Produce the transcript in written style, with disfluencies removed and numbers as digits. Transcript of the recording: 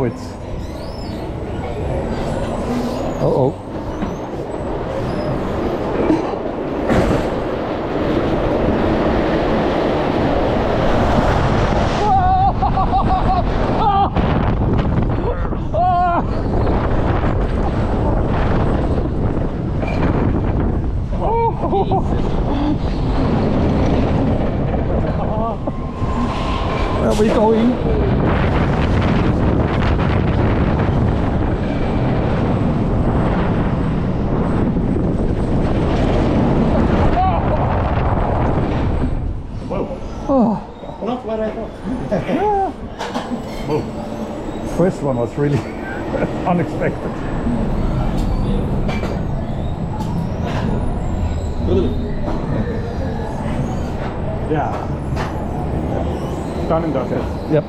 now it's... Uh-oh. Where are we going? Not what I thought. Whoa. First one was really unexpected. Yeah. Done and dusted. Yep.